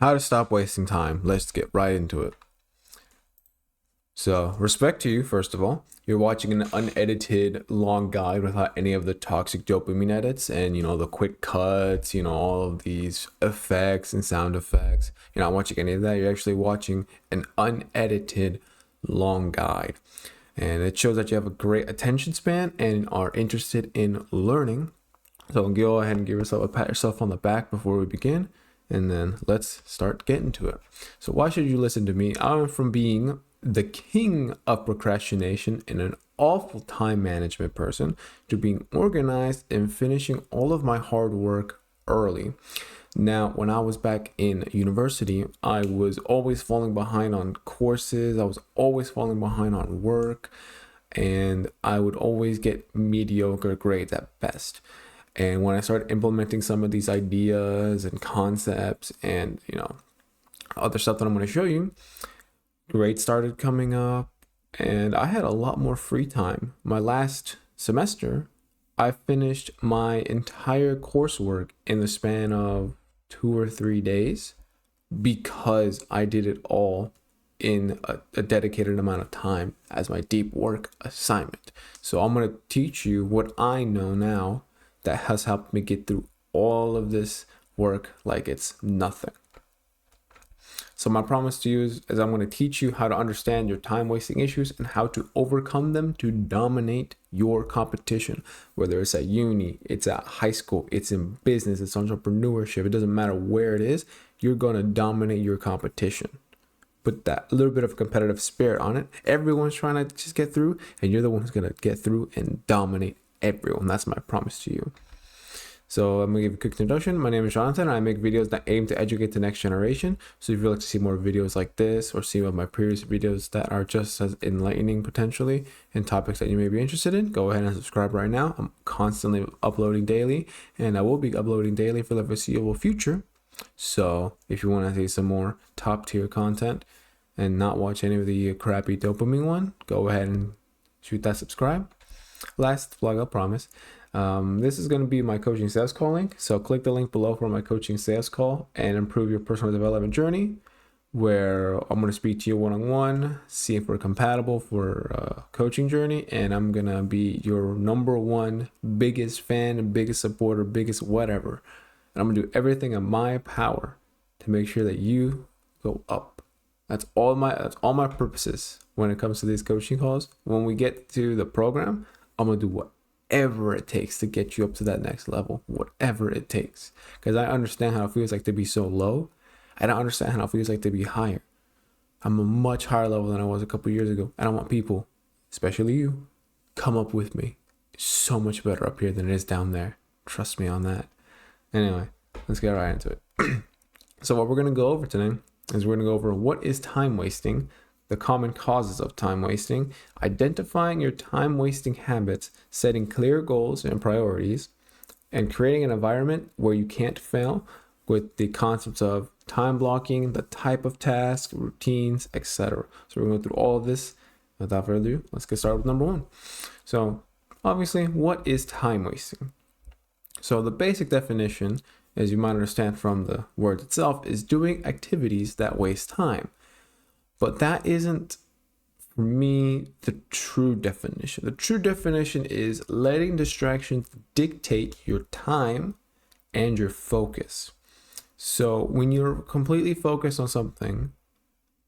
How to stop wasting time. Let's get right into it. So, respect to you, first of all. You're watching an unedited long guide without any of the toxic dopamine edits and, the quick cuts, all of these effects and sound effects. You're not watching any of that. You're actually watching an unedited long guide. And it shows that you have a great attention span and are interested in learning. So go ahead and give yourself a pat yourself on the back before we begin. And then let's start getting to it. So why should you listen to me? I went from being the king of procrastination and an awful time management person to being organized and finishing all of my hard work early. Now, when I was back in university, I was always falling behind on courses. I was always falling behind on work, and I would always get mediocre grades at best. And when I started implementing some of these ideas and concepts and, other stuff that I'm going to show you, grades started coming up and I had a lot more free time. My last semester, I finished my entire coursework in the span of 2 or 3 days because I did it all in a dedicated amount of time as my deep work assignment. So I'm going to teach you what I know now that has helped me get through all of this work like it's nothing. So my promise to you is I'm going to teach you how to understand your time wasting issues and how to overcome them to dominate your competition. Whether it's at uni, it's at high school, it's in business, it's entrepreneurship, it doesn't matter where it is, you're going to dominate your competition. Put that little bit of competitive spirit on it. Everyone's trying to just get through, and you're the one who's going to get through and dominate everyone. That's my promise to you. So I'm gonna give a quick introduction. My name is Jonathan. I make videos that aim to educate the next generation. So if you'd like to see more videos like this or see one of my previous videos that are just as enlightening potentially in topics that you may be interested in, go ahead and subscribe right now. I'm constantly uploading daily, and I will be uploading daily for the foreseeable future. So if you want to see some more top tier content and not watch any of the crappy dopamine one, go ahead and shoot that subscribe. Last vlog, I promise. This is going to be my coaching sales call link. So click the link below for my coaching sales call and improve your personal development journey, where I'm going to speak to you one-on-one, see if we're compatible for a coaching journey. And I'm going to be your number one biggest fan, biggest supporter, biggest whatever. And I'm going to do everything in my power to make sure that you go up. That's all my purposes when it comes to these coaching calls. When we get to the program, I'm going to do whatever it takes to get you up to that next level, whatever it takes. Because I understand how it feels like to be so low. I don't understand how it feels like to be higher. I'm a much higher level than I was a couple years ago. And I want people, especially you, come up with me. It's so much better up here than it is down there. Trust me on that. Anyway, let's get right into it. So what we're going to go over today is we're going to go over what is time wasting, the common causes of time wasting, identifying your time wasting habits, setting clear goals and priorities, and creating an environment where you can't fail with the concepts of time blocking, the type of tasks, routines, etc. So we're going to go through all of this. Without further ado, let's get started with number one. So obviously, what is time wasting? So the basic definition, as you might understand from the word itself, is doing activities that waste time. But that isn't, for me, the true definition. The true definition is letting distractions dictate your time and your focus. So when you're completely focused on something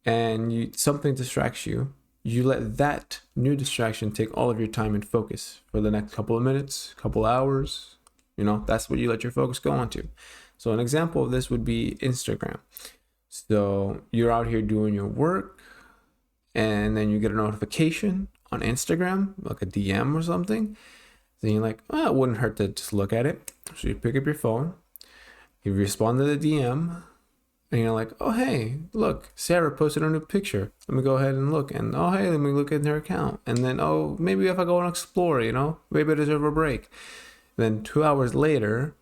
and something distracts you, you let that new distraction take all of your time and focus for the next couple of minutes, couple hours. That's what you let your focus go on to. So an example of this would be Instagram. So you're out here doing your work and then you get a notification on Instagram, like a DM or something. Then you're like, it wouldn't hurt to just look at it. So you pick up your phone, you respond to the DM, and you're like, oh, hey, look, Sarah posted a new picture. Let me go ahead and look. And oh, hey, let me look at her account. And then, oh, maybe if I go and explore, maybe I deserve a break. Then 2 hours later,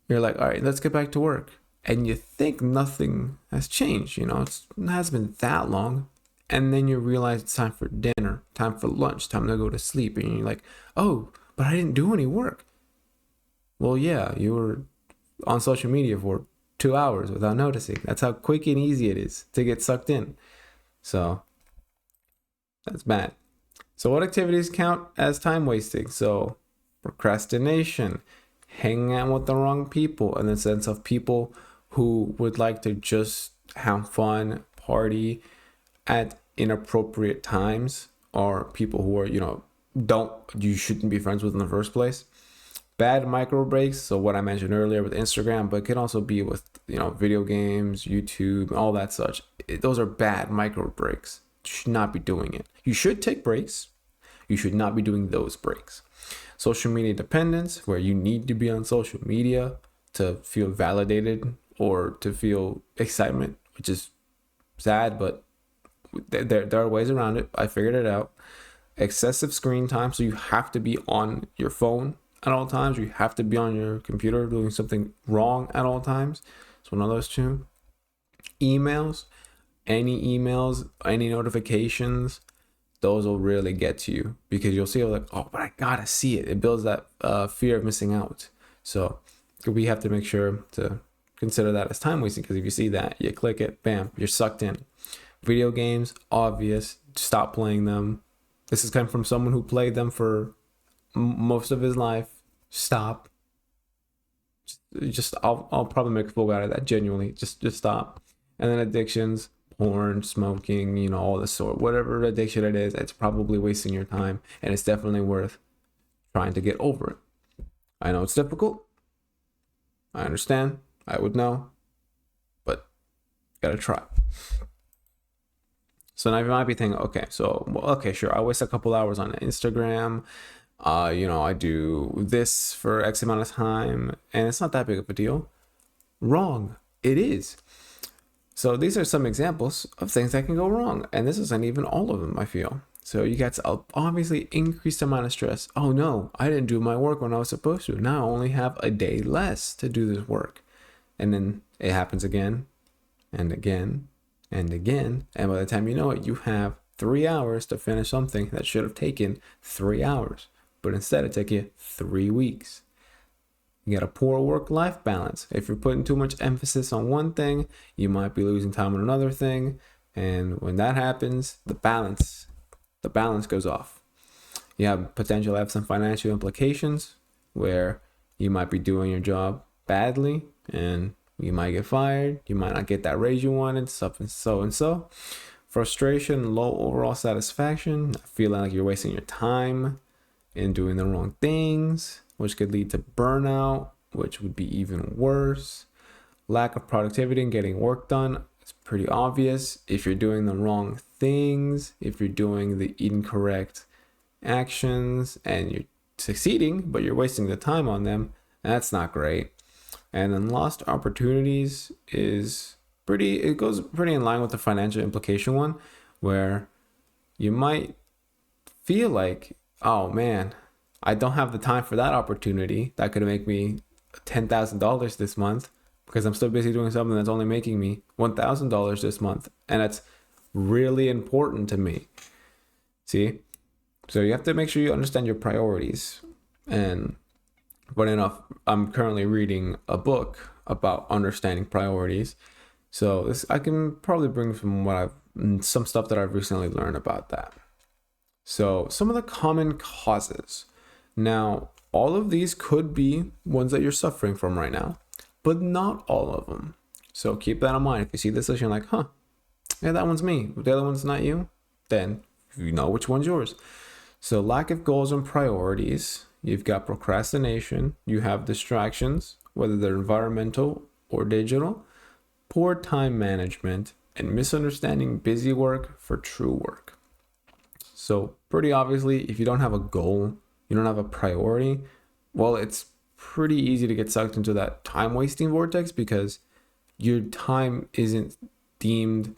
you're like, all right, let's get back to work. And you think nothing has changed, it hasn't been that long. And then you realize it's time for dinner, time for lunch, time to go to sleep. And you're like, oh, but I didn't do any work. Well, yeah, you were on social media for 2 hours without noticing. That's how quick and easy it is to get sucked in. So that's bad. So what activities count as time wasting? So procrastination, hanging out with the wrong people, in the sense of people who would like to just have fun, party at inappropriate times, or people who are, you shouldn't be friends with in the first place. Bad micro breaks, so what I mentioned earlier with Instagram, but it can also be with, video games, YouTube, all that such. Those are bad micro breaks. You should not be doing it. You should take breaks. You should not be doing those breaks. Social media dependence, where you need to be on social media to feel validated or to feel excitement, which is sad, but there are ways around it. I figured it out. Excessive screen time, so you have to be on your phone at all times. You have to be on your computer doing something wrong at all times. So one of those two. Emails, any notifications, those will really get to you, because you'll see like, oh, but I gotta see it. It builds that fear of missing out. So we have to make sure to consider that as time wasting, because if you see that, you click it, bam, you're sucked in. Video games, obvious, stop playing them. This is coming from someone who played them for most of his life. Stop. I'll probably make a fool out of that, genuinely. Just stop. And then addictions, porn, smoking, all this sort, whatever addiction it is, it's probably wasting your time, and it's definitely worth trying to get over it. I know it's difficult. I understand. I would know, but gotta try. So now you might be thinking, okay, sure, I waste a couple hours on Instagram. I do this for X amount of time, and it's not that big of a deal. Wrong. It is. So these are some examples of things that can go wrong, and this isn't even all of them, I feel. So you get to obviously increased amount of stress. Oh no, I didn't do my work when I was supposed to. Now I only have a day less to do this work. And then it happens again and again and again. And by the time you know it, you have 3 hours to finish something that should have taken 3 hours, but instead it took you 3 weeks. You got a poor work-life balance. If you're putting too much emphasis on one thing, you might be losing time on another thing. And when that happens, the balance goes off. You have potential to have some financial implications where you might be doing your job badly and you might get fired. You might not get that raise you wanted, stuff and so. Frustration, low overall satisfaction, feeling like you're wasting your time in doing the wrong things, which could lead to burnout, which would be even worse. Lack of productivity and getting work done. It's pretty obvious. If you're doing the wrong things, if you're doing the incorrect actions and you're succeeding, but you're wasting the time on them, that's not great. And then lost opportunities it goes pretty in line with the financial implication one, where you might feel like, oh man, I don't have the time for that opportunity that could make me $10,000 this month, because I'm still busy doing something that's only making me $1,000 this month, and that's really important to me. See? So you have to make sure you understand your priorities. And funny enough, I'm currently reading a book about understanding priorities. So this I can probably bring from some stuff that I've recently learned about that. So some of the common causes. Now, all of these could be ones that you're suffering from right now, but not all of them. So keep that in mind. If you see this list, you're like, yeah, that one's me. The other one's not you. Then you know which one's yours. So lack of goals and priorities. You've got procrastination. You have distractions, whether they're environmental or digital. Poor time management and misunderstanding busy work for true work. So pretty obviously, if you don't have a goal, you don't have a priority, well, it's pretty easy to get sucked into that time wasting vortex, because your time isn't deemed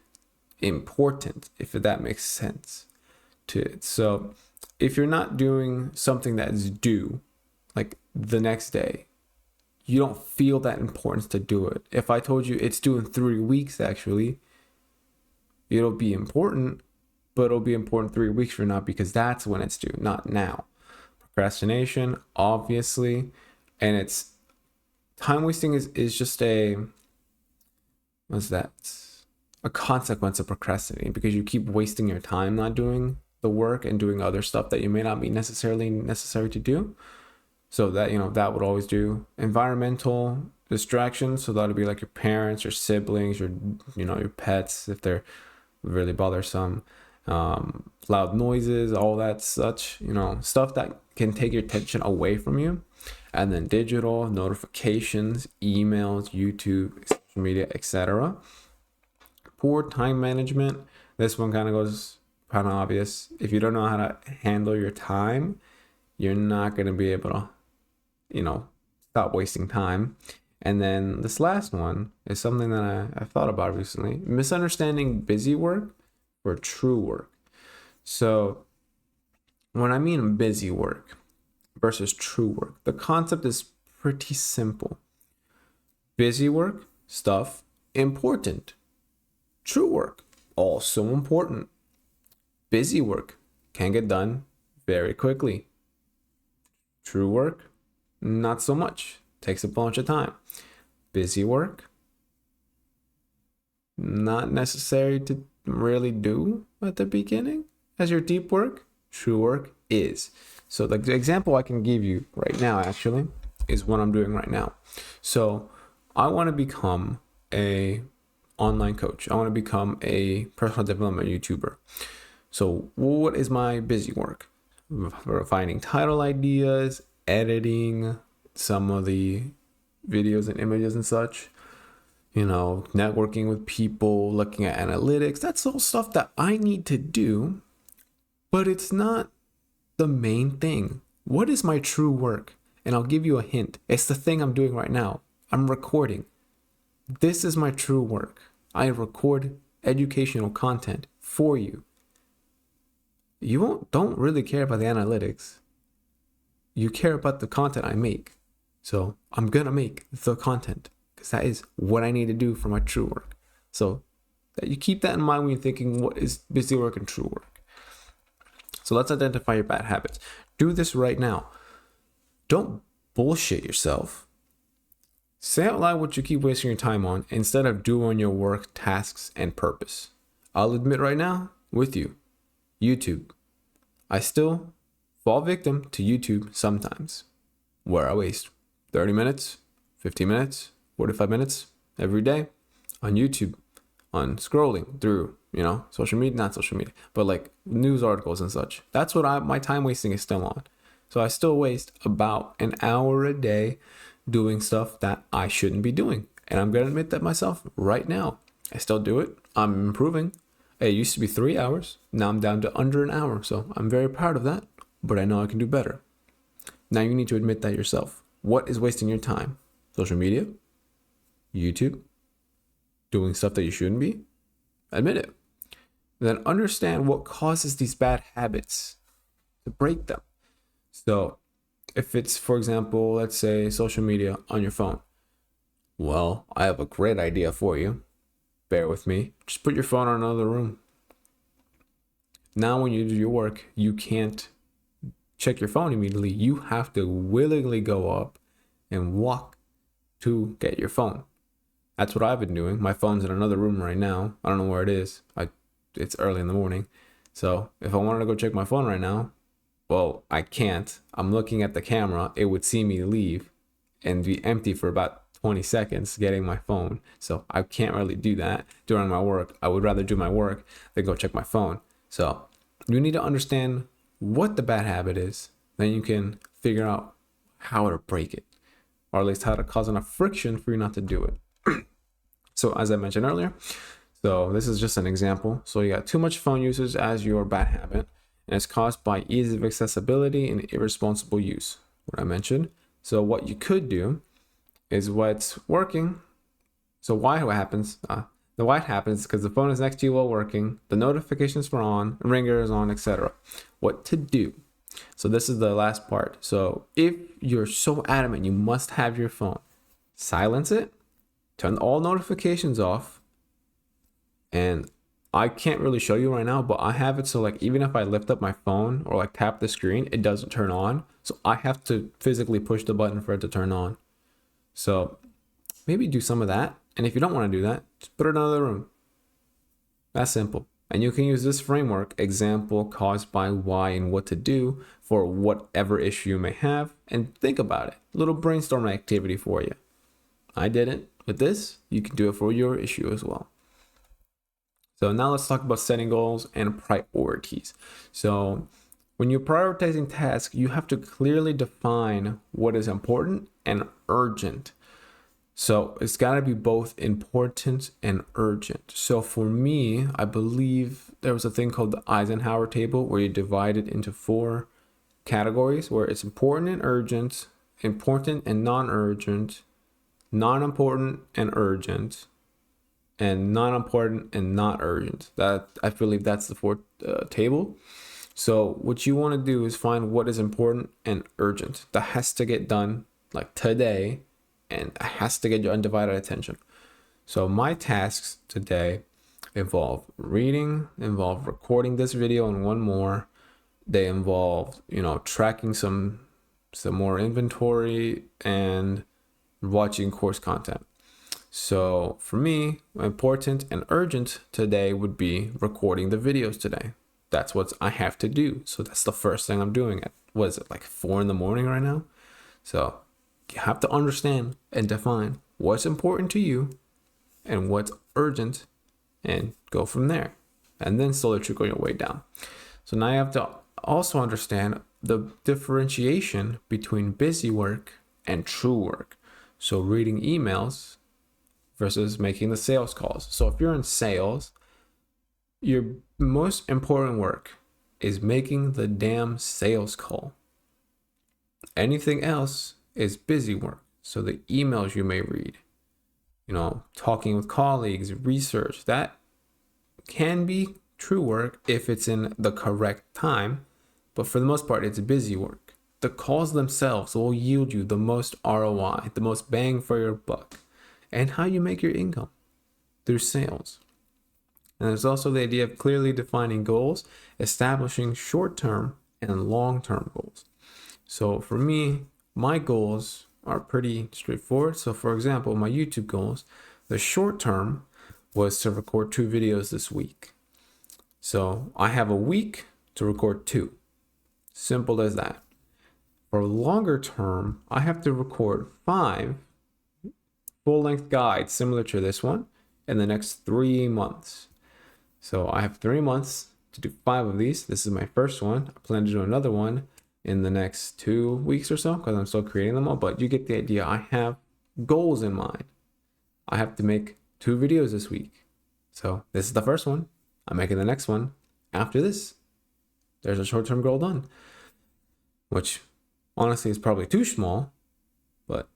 important, if that makes sense to it. So if you're not doing something that's due, like the next day, you don't feel that importance to do it. If I told you it's due in 3 weeks, actually, it'll be important, but it'll be important 3 weeks from now, because that's when it's due, not now. Procrastination, obviously, and it's time wasting is just what's that? A consequence of procrastinating, because you keep wasting your time not doing the work and doing other stuff that you may not be necessarily necessary to do. So that, that would always do. Environmental distractions. So that'll be like your parents, your siblings, your pets, if they're really bothersome. Loud noises, all that such, stuff that can take your attention away from you. And then digital notifications, emails, YouTube, social media, etc. Poor time management. This one kind of goes kind of obvious. If you don't know how to handle your time, you're not going to be able to, stop wasting time. And then this last one is something that I've thought about recently. Misunderstanding busy work or true work. So when I mean busy work versus true work, the concept is pretty simple. Busy work, stuff, important. True work, also important. Busy work can get done very quickly. True work, not so much. Takes a bunch of time. Busy work, not necessary to really do at the beginning as your deep work. True work is. So the example I can give you right now actually is what I'm doing right now. So I want to become a online coach. I want to become a personal development YouTuber. So what is my busy work? Finding title ideas, editing some of the videos and images and such, networking with people, looking at analytics. That's all stuff that I need to do, but it's not the main thing. What is my true work? And I'll give you a hint. It's the thing I'm doing right now. I'm recording. This is my true work. I record educational content for you. You don't really care about the analytics. You care about the content I make. So I'm going to make the content because that is what I need to do for my true work. So that you keep that in mind when you're thinking what is busy work and true work. So let's identify your bad habits. Do this right now. Don't bullshit yourself. Say out loud what you keep wasting your time on instead of doing your work, tasks, and purpose. I'll admit right now with you, YouTube. I still fall victim to YouTube sometimes, where I waste 30 minutes, 15 minutes, 45 minutes every day on YouTube, on scrolling through, social media, not social media, but like news articles and such. That's what my time wasting is still on. So I still waste about an hour a day doing stuff that I shouldn't be doing. And I'm going to admit that myself right now. I still do it. I'm improving. It used to be 3 hours. Now I'm down to under an hour. So I'm very proud of that, but I know I can do better. Now you need to admit that yourself. What is wasting your time? Social media? YouTube? Doing stuff that you shouldn't be? Admit it. Then understand what causes these bad habits to break them. So if it's, for example, let's say social media on your phone. Well, I have a great idea for you. Bear with me. Just put your phone in another room. Now when you do your work, you can't check your phone immediately. You have to willingly go up and walk to get your phone. That's what I've been doing. My phone's in another room right now. I don't know where it is. It's early in the morning. So if I wanted to go check my phone right now, well, I can't. I'm looking at the camera. It would see me leave and be empty for about 20 seconds getting my phone. So I can't really do that during my work. I would rather do my work than go check my phone. So you need to understand what the bad habit is. Then you can figure out how to break it, or at least how to cause enough friction for you not to do it. So as I mentioned earlier, so this is just an example. So you got too much phone usage as your bad habit, and it's caused by ease of accessibility and irresponsible use, what I mentioned. So what you could do is what's working. So why what happens? The why happens because the phone is next to you while working, the notifications are on, ringer is on, etc. What to do? So this is the last part. So if you're so adamant you must have your phone, silence it, turn all notifications off, and I can't really show you right now, but I have it so like even if I lift up my phone or like tap the screen, it doesn't turn on. So I have to physically push the button for it to turn on. So maybe do some of that And if you don't want to do that, just put it in another room. That's simple. And you can use this framework, example caused by why and what to do for whatever issue you may have, and think about it. A little brainstorming activity for you. I did it with this. You can do it for your issue as well. So now let's talk about setting goals and priorities. So when you're prioritizing tasks, you have to clearly define what is important and urgent. So it's got to be both important and urgent. So for me, I believe there was a thing called the Eisenhower table where you divide it into 4 categories where it's important and urgent, important and non-urgent, non-important and urgent, and non-important and not urgent. That I believe that's the 4th table. So what you want to do is find what is important and urgent that has to get done like today, and it has to get your undivided attention. So my tasks today involve reading, involve recording this video and one more. They involve, tracking some more inventory and watching course content. So for me, important and urgent today would be recording the videos today. That's what I have to do. So that's the first thing I'm doing at, what is it, like 4 a.m. right now? So you have to understand and define what's important to you and what's urgent and go from there. And then slowly trickle your way down. So now you have to also understand the differentiation between busy work and true work. So reading emails versus making the sales calls. So if you're in sales, your most important work is making the damn sales call. Anything else is busy work. So the emails you may read, talking with colleagues, research, that can be true work if it's in the correct time. But for the most part, it's busy work. The calls themselves will yield you the most ROI, the most bang for your buck, and how you make your income through sales. And there's also the idea of clearly defining goals, establishing short-term and long-term goals. So for me, my goals are pretty straightforward. So for example, my YouTube goals, the short term was to record 2 videos this week. So I have a week to record 2. Simple as that. For longer term, I have to record 5 full-length guides similar to this one in the next 3 months. So I have 3 months to do 5 of these. This is my first one. I plan to do another one in the next 2 weeks or so because I'm still creating them all, but you get the idea. I have goals in mind. I have to make 2 videos this week. So this is the first one. I'm making the next one after this. There's a short-term goal done, which honestly is probably too small, but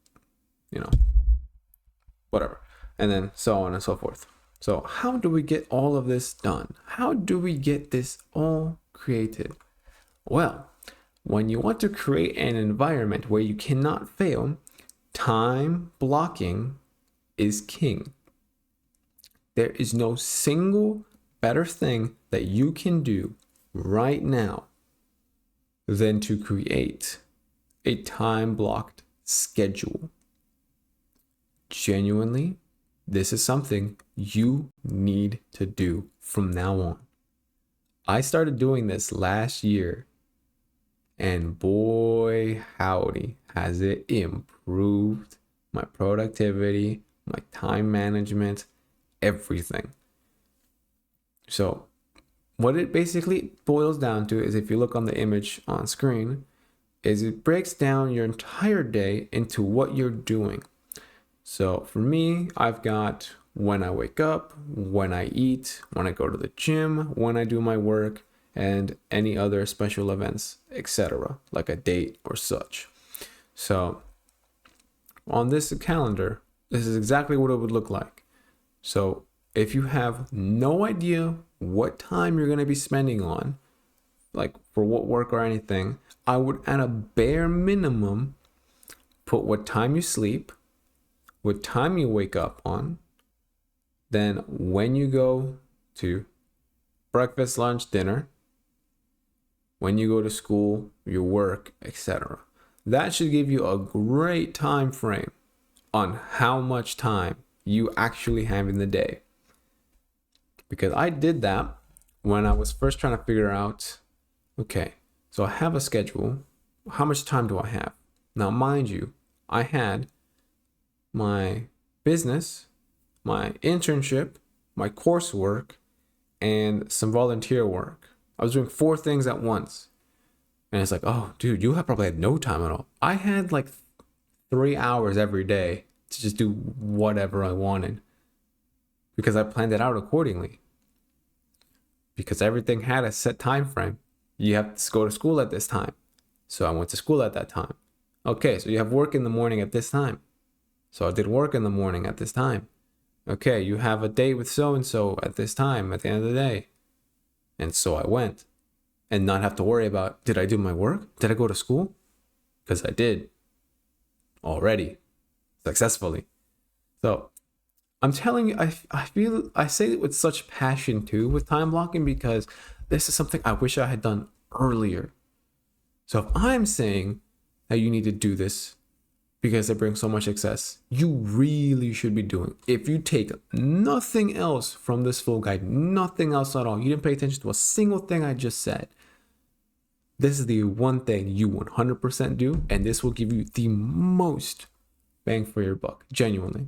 whatever. And then so on and so forth. So how do we get all of this done? How do we get this all created? Well, when you want to create an environment where you cannot fail, time blocking is king. There is no single better thing that you can do right now than to create a time blocked schedule. Genuinely, this is something you need to do from now on. I started doing this last year, and boy, howdy, has it improved my productivity, my time management, everything. So what it basically boils down to is, if you look on the image on screen, is it breaks down your entire day into what you're doing. So for me, I've got when I wake up, when I eat, when I go to the gym, when I do my work, and any other special events, etc., like a date or such. So on this calendar, this is exactly what it would look like. So if you have no idea what time you're going to be spending on, like for what work or anything, I would at a bare minimum put what time you sleep, what time you wake up on, then when you go to breakfast, lunch, dinner, when you go to school, your work, etc. That should give you a great time frame on how much time you actually have in the day. Because I did that when I was first trying to figure out, okay, so I have a schedule. How much time do I have? Now, mind you, I had my business, my internship, my coursework, and some volunteer work. I was doing 4 things at once. And it's like, oh, dude, you have probably had no time at all. I had like 3 hours every day to just do whatever I wanted because I planned it out accordingly. Because everything had a set time frame. You have to go to school at this time. So I went to school at that time. Okay, so you have work in the morning at this time. So I did work in the morning at this time. Okay, you have a date with so-and-so at this time at the end of the day. And so I went. And not have to worry about, did I do my work? Did I go to school? Because I did. Already. Successfully. So I'm telling you, I say it with such passion too with time blocking because this is something I wish I had done earlier. So if I'm saying that you need to do this because it brings so much success, you really should be doing. If you take nothing else from this full guide, nothing else at all, you didn't pay attention to a single thing I just said, this is the one thing you 100% do, and this will give you the most bang for your buck, genuinely.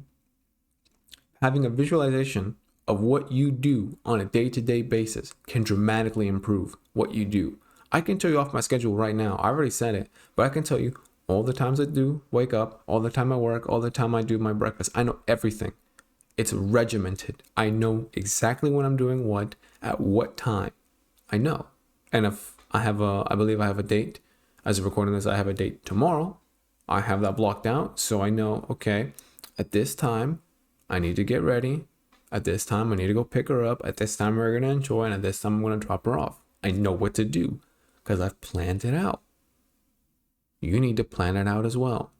Having a visualization of what you do on a day-to-day basis can dramatically improve what you do. I can tell you off my schedule right now. I already said it, but I can tell you all the times I do wake up, all the time I work, all the time I do my breakfast. I know everything. It's regimented. I know exactly when I'm doing what, at what time. I know. And if I believe I have a date, as of recording this, I have a date tomorrow. I have that blocked out. So I know, okay, at this time, I need to get ready. At this time, I need to go pick her up. At this time, we're going to enjoy. And at this time, I'm going to drop her off. I know what to do because I've planned it out. You need to plan it out as well.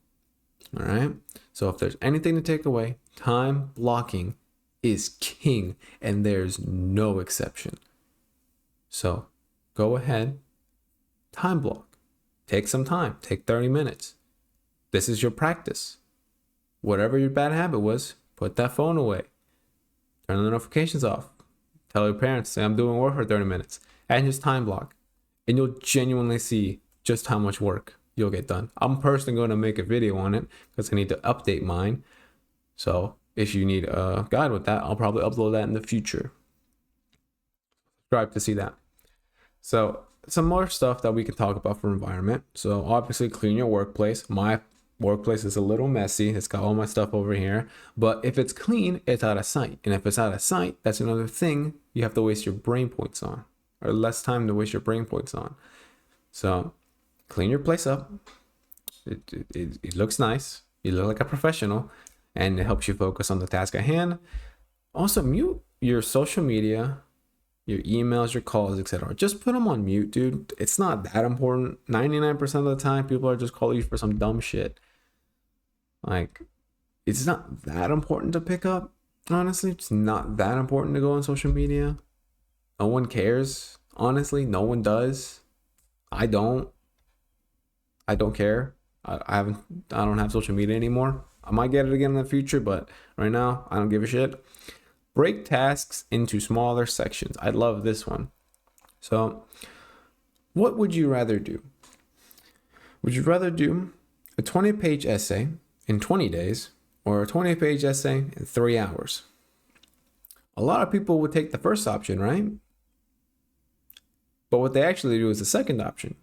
All right. So if there's anything to take away, time blocking is king and there's no exception. So go ahead, time block. Take some time. Take 30 minutes. This is your practice. Whatever your bad habit was, put that phone away. Turn the notifications off. Tell your parents, say I'm doing work for 30 minutes. And just time block. And you'll genuinely see just how much work you'll get done. I'm personally going to make a video on it because I need to update mine. So if you need a guide with that, I'll probably upload that in the future. Subscribe to see that. So some more stuff that we can talk about for environment. So obviously clean your workplace. My workplace is a little messy. It's got all my stuff over here. But if it's clean, it's out of sight. And if it's out of sight, that's another thing you have to waste your brain points on. Or less time to waste your brain points on. So clean your place up. It looks nice. You look like a professional. And it helps you focus on the task at hand. Also, mute your social media, your emails, your calls, etc. Just put them on mute, dude. It's not that important. 99% of the time, people are just calling you for some dumb shit. Like, it's not that important to pick up. Honestly, it's not that important to go on social media. No one cares. Honestly, no one does. I don't care. I don't have social media anymore. I might get it again in the future, but right now, I don't give a shit. Break tasks into smaller sections. I love this one. So, what would you rather do? Would you rather do a 20-page essay in 20 days or a 20-page essay in 3 hours? A lot of people would take the first option, right? But what they actually do is the second option.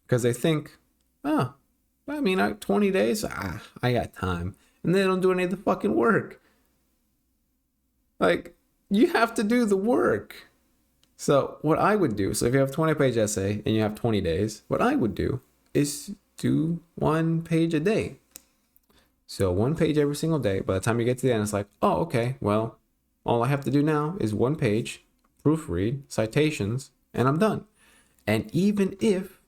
Because they think, 20 days? I got time. And they don't do any of the fucking work. Like, you have to do the work. So what I would do, so if you have a 20-page essay and you have 20 days, what I would do is do 1 page a day. So 1 page every single day. By the time you get to the end, it's like, oh, okay, well, all I have to do now is 1 page, proofread, citations, and I'm done. And even if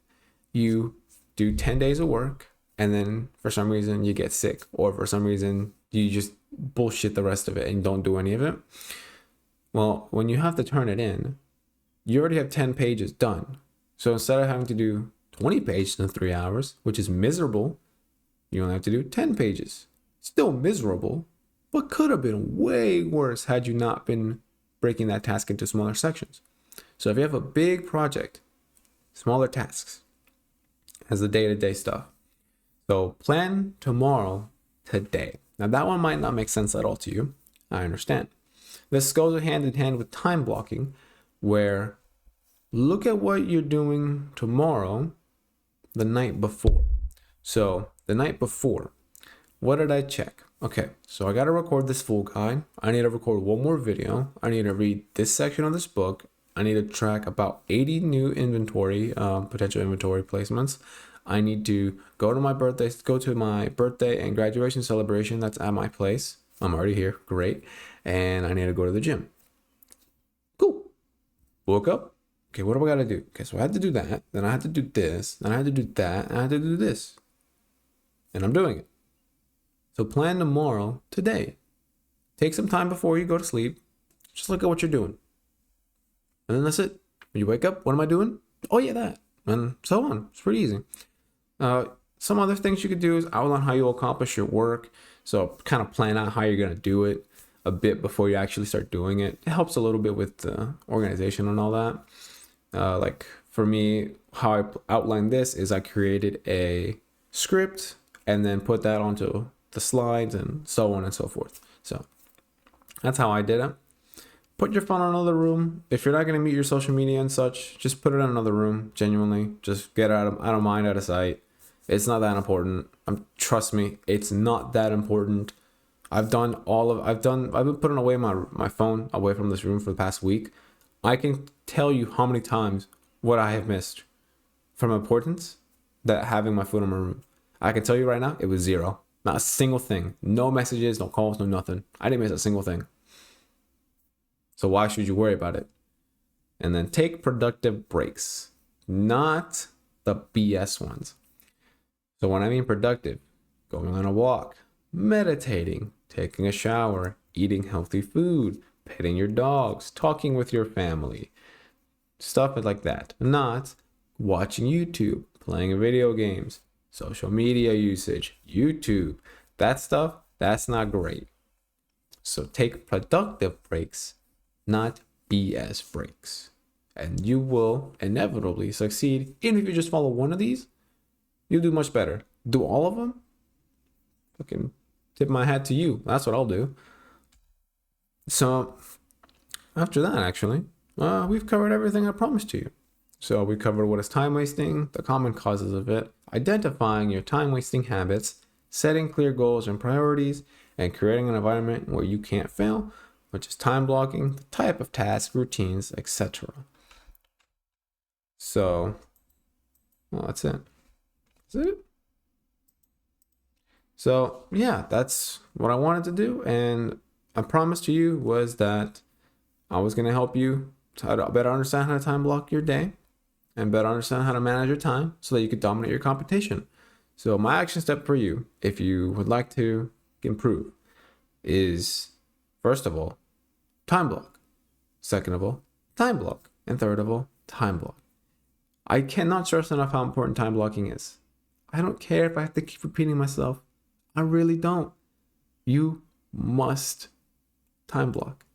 you do 10 days of work and then for some reason you get sick or for some reason you just bullshit the rest of it and don't do any of it, well, when you have to turn it in, you already have 10 pages done. So instead of having to do 20 pages in 3 hours, which is miserable, you only have to do 10 pages. Still miserable, but could have been way worse had you not been breaking that task into smaller sections. So if you have a big project, smaller tasks as the day-to-day stuff. So plan tomorrow today. Now that one might not make sense at all to you. I understand. This goes hand in hand with time blocking, where look at what you're doing tomorrow the night before. So the night before, what did I check? Okay, so I got to record this full guide. I need to record one more video. I need to read this section of this book. I need to track about 80 new inventory, potential inventory placements. I need to go to my birthday and graduation celebration that's at my place. I'm already here, great. And I need to go to the gym. Cool. Woke up. Okay, what do I gotta do? Okay, so I had to do that. Then I had to do this. Then I had to do that. And I had to do this. And I'm doing it. So plan tomorrow, today. Take some time before you go to sleep. Just look at what you're doing. And then that's it. When you wake up, what am I doing? Oh yeah, that. And so on. It's pretty easy. Some other things you could do is outline how you'll accomplish your work. So kind of plan out how you're going to do it a bit before you actually start doing it. It helps a little bit with the organization and all that. Like for me, how I outlined this is I created a script and then put that onto the slides and so on and so forth. So that's how I did it. Put your phone in another room. If you're not going to meet your social media and such, just put it in another room. Genuinely, just get it out of mind, out of sight. It's not that important. Trust me, it's not that important. I've been putting away my phone away from this room for the past week. I can tell you how many times what I have missed from importance that having my phone in my room. I can tell you right now, it was zero. Not a single thing. No messages, no calls, no nothing. I didn't miss a single thing. So why should you worry about it? And then take productive breaks, not the BS ones. So when I mean productive, going on a walk, meditating, taking a shower, eating healthy food, petting your dogs, talking with your family, stuff like that. Not watching YouTube, playing video games, social media usage, YouTube. That stuff, that's not great. So take productive breaks, not BS breaks. And you will inevitably succeed. Even if you just follow one of these, you'll do much better. Do all of them? Fucking tip my hat to you. That's what I'll do. So after that, actually, we've covered everything I promised to you. So we covered what is time wasting, the common causes of it, identifying your time wasting habits, setting clear goals and priorities, and creating an environment where you can't fail, which is time blocking, the type of tasks, routines, etc. So, well, that's it. That's it. So, yeah, that's what I wanted to do. And I promised to you was that I was going to help you to better understand how to time block your day and better understand how to manage your time so that you could dominate your competition. So my action step for you, if you would like to improve, is first of all, time block. Second of all, time block. And third of all, time block. I cannot stress enough how important time blocking is. I don't care if I have to keep repeating myself. I really don't. You must time block.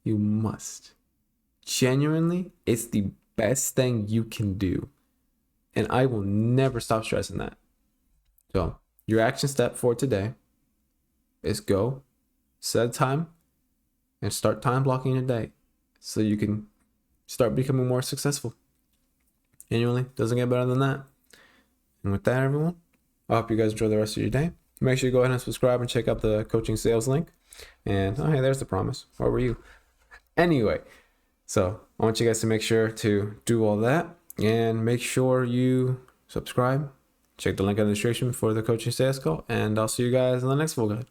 You must. Genuinely, it's the best thing you can do. And I will never stop stressing that. So, your action step for today is go, set a time, and start time blocking your day so you can start becoming more successful. Genuinely, doesn't get better than that. And with that, everyone, I hope you guys enjoy the rest of your day. Make sure you go ahead and subscribe and check out the coaching sales link. And, oh, hey, there's the promise. Where were you? Anyway, so I want you guys to make sure to do all that and make sure you subscribe. Check the link in the description for the coaching sales call. And I'll see you guys in the next full guide.